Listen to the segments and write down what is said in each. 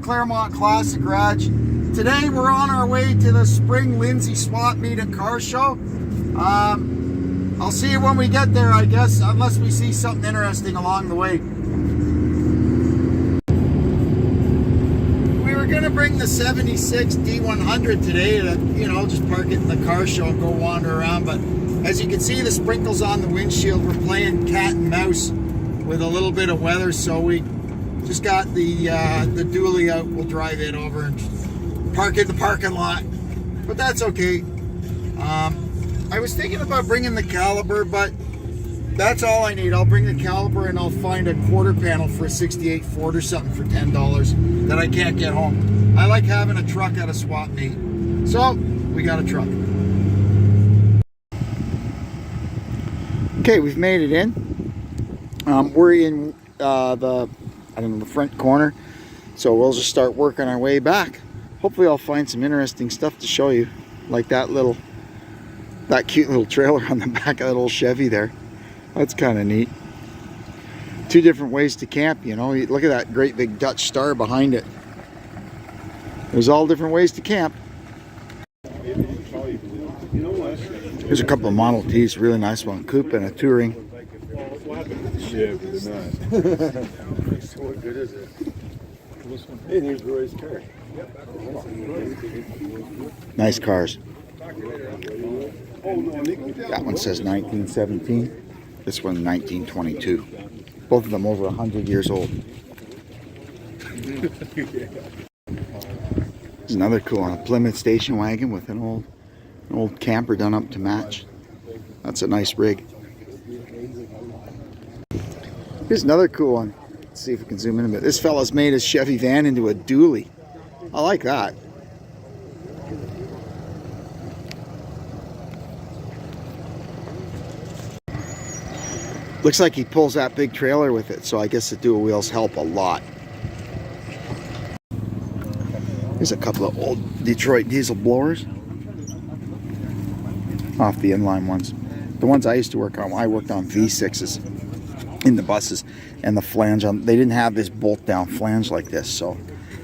Claremont Classic Garage. Today we're on our way to the Spring Lindsay Swap Meet and Car Show. I'll see you when we get there, I guess, unless we see something interesting along the way. We were going to bring the 76 D100 today to, you know, just park it in the car show and go wander around, but as you can see, the sprinkles on the windshield. We're playing cat and mouse with a little bit of weather, so we just got the dually out. We'll drive it over and park it in the parking lot, but that's okay. I was thinking about bringing the caliper, but that's all I need. I'll bring the caliper and I'll find a quarter panel for a 68 Ford or something for $10 that I can't get home. I like having a truck at a swap meet. So, we got a truck. Okay, we've made it in. We're in the front corner. So we'll just start working our way back. Hopefully I'll find some interesting stuff to show you. Like that cute little trailer on the back of that old Chevy there. That's kind of neat. Two different ways to camp, you know. Look at that great big Dutch star behind it. There's all different ways to camp. Here's a couple of Model Ts, really nice one. Coupe and a Touring. What good is it? Hey, here's Roy's car. Nice cars. That one says 1917. This one 1922. Both of them over 100 years old. There's another cool one, a Plymouth station wagon with an old camper done up to match. That's a nice rig. Here's another cool one. Let's see if we can zoom in a bit. This fella's made his Chevy van into a dually. I like that. Looks like he pulls that big trailer with it, so I guess the dual wheels help a lot. Here's a couple of old Detroit diesel blowers. Off the inline ones. The ones I used to work on, I worked on V6s in the buses, and the flange on, they didn't have this bolt down flange like this, so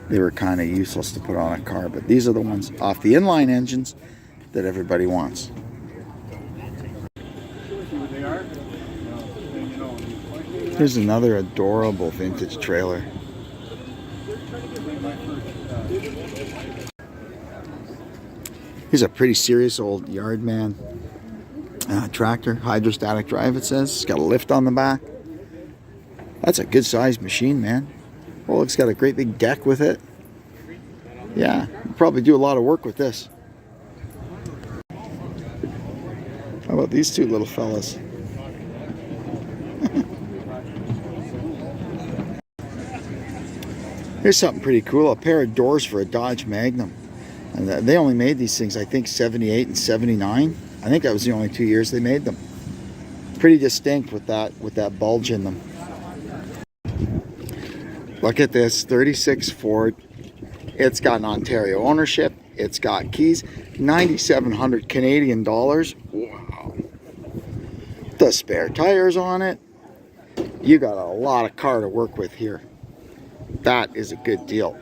they were kind of useless to put on a car. But these are the ones off the inline engines that everybody wants. Here's another adorable vintage trailer. Here's a pretty serious old Yardman tractor, hydrostatic drive it says. It's got a lift on the back. That's a good sized machine, man. Oh, it's got a great big deck with it. Yeah, you probably do a lot of work with this. How about these two little fellas? Here's something pretty cool, a pair of doors for a Dodge Magnum. And they only made these things, I think, 78 and 79. I think that was the only 2 years they made them. Pretty distinct with that bulge in them. Look at this, 36 Ford. It's got an Ontario ownership. It's got keys, 9,700 Canadian dollars. Wow. The spare tires on it. You got a lot of car to work with here. That is a good deal.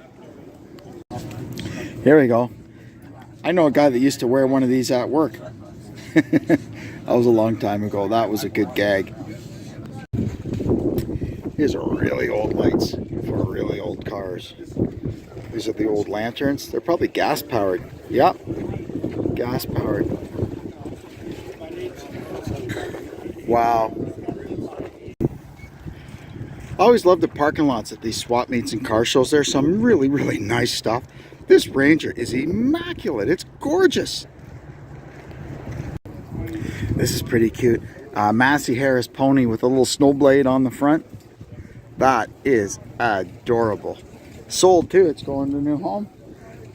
Here we go. I know a guy that used to wear one of these at work. That was a long time ago. That was a good gag. These are really old lights for really old cars. These are the old lanterns. They're probably gas powered. Yep, gas powered. Wow. I always love the parking lots at these swap meets and car shows. There's some really, really nice stuff. This Ranger is immaculate. It's gorgeous. This is pretty cute. Massey Harris pony with a little snow blade on the front. That is adorable. Sold too. It's going to a new home.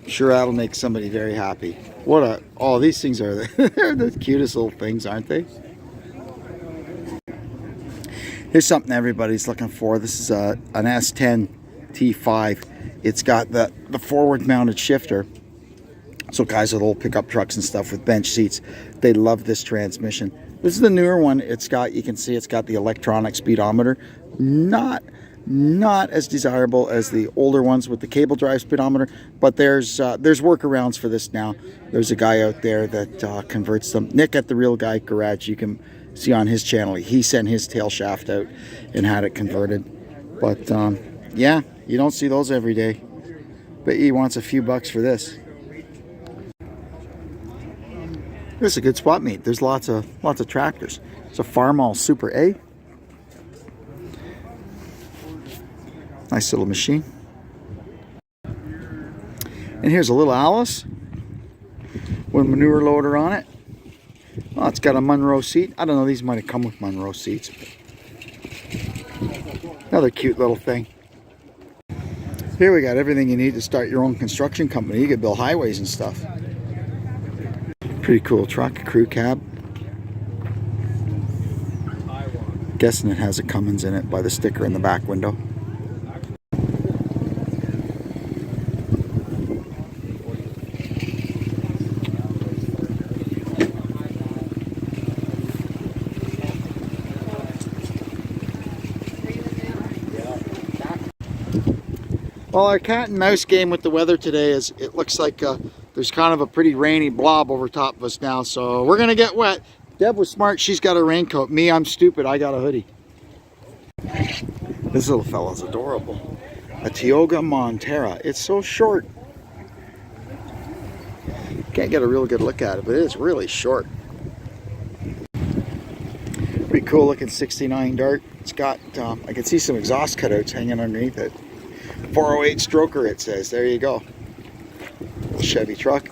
I'm sure that'll make somebody very happy. Oh, these things are they're the cutest little things, aren't they? Here's something everybody's looking for. This is an S10 T5. It's got the forward mounted shifter. So guys with old pickup trucks and stuff with bench seats, they love this transmission. This is the newer one. It's got, you can see it's got the electronic speedometer. Not Not as desirable as the older ones with the cable drive speedometer, but there's workarounds for this now. There's a guy out there that converts them. Nick at the Real Guy Garage, you can see on his channel, he sent his tail shaft out and had it converted. But yeah, you don't see those every day. But he wants a few bucks for this. This is a good swap meet. There's lots of tractors. It's a Farmall Super A. Nice little machine. And here's a little Alice with a manure loader on it. Well, it's got a Monroe seat. I don't know, these might have come with Monroe seats. Another cute little thing. Here we got everything you need to start your own construction company. You could build highways and stuff. Pretty cool truck, crew cab. Guessing it has a Cummins in it by the sticker in the back window. Well, our cat and mouse game with the weather today is, it looks like there's kind of a pretty rainy blob over top of us now, so we're gonna get wet. Deb was smart, she's got a raincoat. Me, I'm stupid, I got a hoodie. This little fella's adorable. A Tioga Montera. It's so short. Can't get a real good look at it, but it is really short. Pretty cool looking 69 Dart. It's got, I can see some exhaust cutouts hanging underneath it. 408 stroker, it says. There you go. Chevy truck.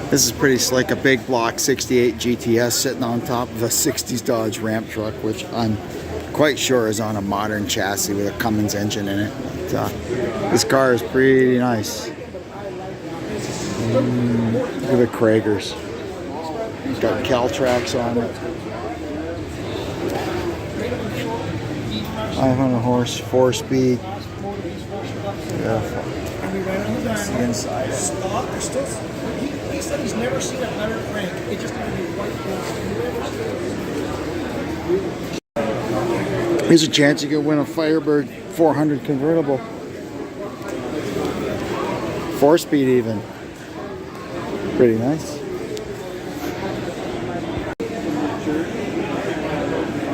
This is pretty slick. A big block 68 GTS sitting on top of a 60s Dodge Ramp truck, which I'm quite sure is on a modern chassis with a Cummins engine in it. But, this car is pretty nice. Look at the Kragers. It's got Caltrax on it. 500 horse, 4-speed. Beautiful. That's the inside. He said he's never seen a better crank. It just got to be white. Here's a chance you could win a Firebird 400 convertible. 4-speed even. Pretty nice.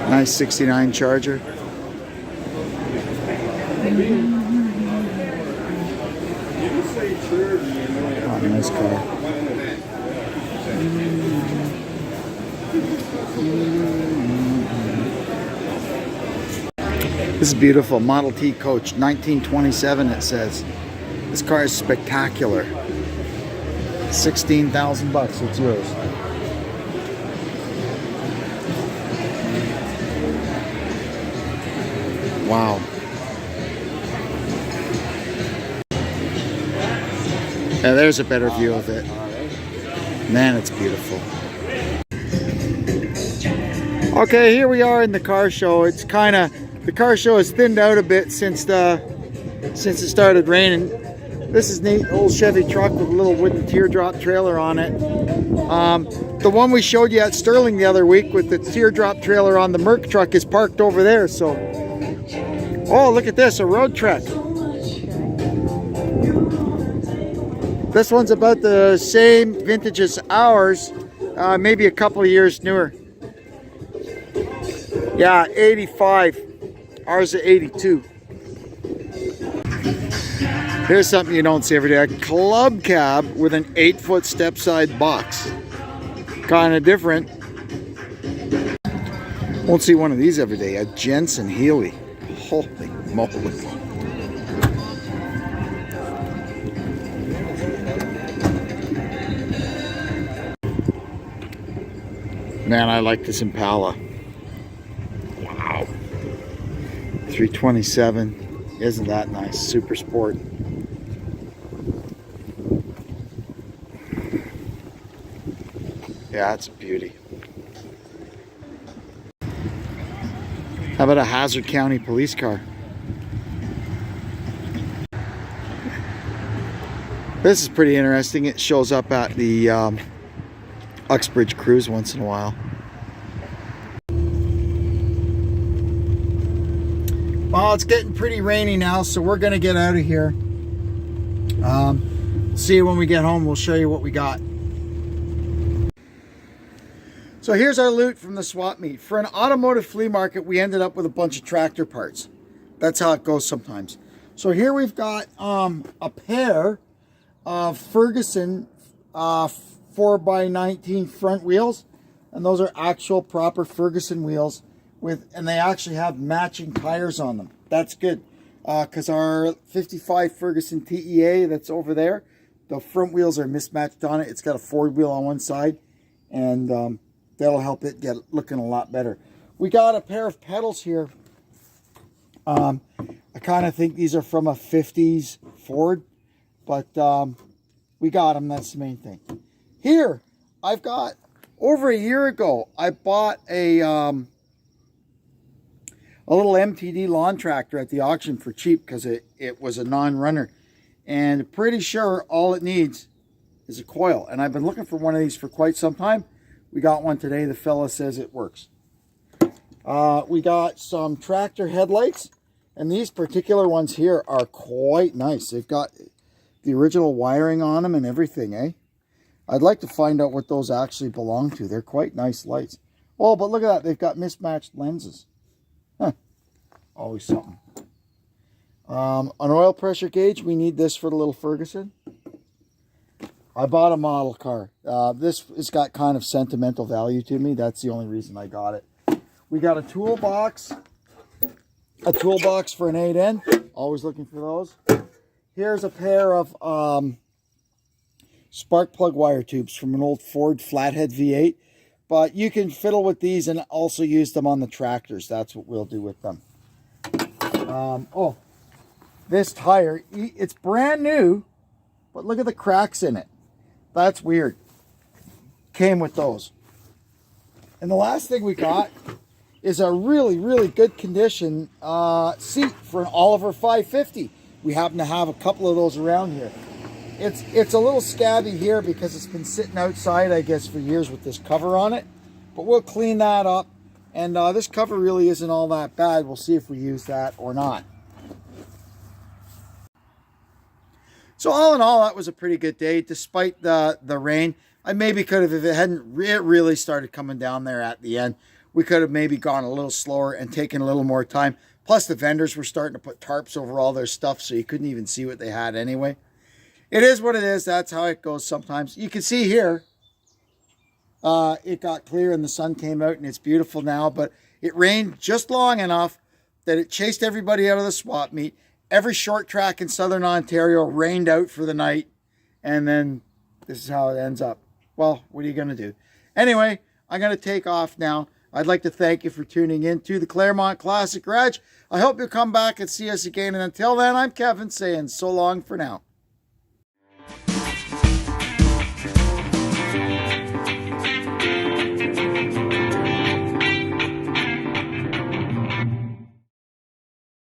Nice 69 Charger. Oh, nice car. This is beautiful. Model T coach, 1927 it says. This car is spectacular. 16,000 bucks, it's yours. Wow. Yeah, there's a better view of it. Man, it's beautiful. Okay, here we are in the car show. It's kind of, the car show has thinned out a bit since it started raining. This is neat, old Chevy truck with a little wooden teardrop trailer on it. The one we showed you at Sterling the other week with the teardrop trailer on the Merc truck is parked over there. So, oh, look at this, a Road Trek. This one's about the same vintage as ours, maybe a couple of years newer. Yeah, 85. Ours is 82. Here's something you don't see every day. A club cab with an 8-foot step-side box. Kind of different. Won't see one of these every day. A Jensen Healy. Holy moly. Man, I like this Impala. Wow. 327. Isn't that nice? Super sport. Yeah, it's a beauty. How about a Hazard County police car? This is pretty interesting. It shows up at the Uxbridge Cruise once in a while. Well, it's getting pretty rainy now, so we're going to get out of here. See you when we get home. We'll show you what we got. So here's our loot from the swap meet. For an automotive flea market, we ended up with a bunch of tractor parts. That's how it goes sometimes. So here we've got a pair of Ferguson 4x19 front wheels. And those are actual proper Ferguson wheels, and they actually have matching tires on them. That's good, because our 55 Ferguson TEA that's over there, the front wheels are mismatched on it. It's got a Ford wheel on one side, and that'll help it get looking a lot better. We got a pair of pedals here. I kind of think these are from a 50s Ford, but we got them. That's the main thing. Here, I've got, over a year ago, I bought a little MTD lawn tractor at the auction for cheap because it was a non-runner. And pretty sure all it needs is a coil. And I've been looking for one of these for quite some time. We got one today. The fella says it works. We got some tractor headlights. And these particular ones here are quite nice. They've got the original wiring on them and everything, eh? I'd like to find out what those actually belong to. They're quite nice lights. Oh, but look at that. They've got mismatched lenses. Huh. Always something. An oil pressure gauge. We need this for the little Ferguson. I bought a model car. This has got kind of sentimental value to me. That's the only reason I got it. We got a toolbox. A toolbox for an 8N. Always looking for those. Here's a pair of spark plug wire tubes from an old Ford flathead V8. But you can fiddle with these and also use them on the tractors. That's what we'll do with them. Oh, this tire, it's brand new, but look at the cracks in it. That's weird. Came with those. And the last thing we got is a really, really good condition seat for an Oliver 550. We happen to have a couple of those around here. It's a little scabby here because it's been sitting outside, I guess, for years with this cover on it. But we'll clean that up. And this cover really isn't all that bad. We'll see if we use that or not. So all in all, that was a pretty good day, despite the rain. I maybe could have, if it hadn't really started coming down there at the end, we could have maybe gone a little slower and taken a little more time. Plus, the vendors were starting to put tarps over all their stuff, so you couldn't even see what they had anyway. It is what it is. That's how it goes sometimes. You can see here, it got clear and the sun came out and it's beautiful now, but it rained just long enough that it chased everybody out of the swap meet. Every short track in southern Ontario rained out for the night, and then this is how it ends up. Well, what are you going to do? Anyway, I'm going to take off now. I'd like to thank you for tuning in to the Claremont Classic Garage. I hope you'll come back and see us again, and until then, I'm Kevin saying so long for now.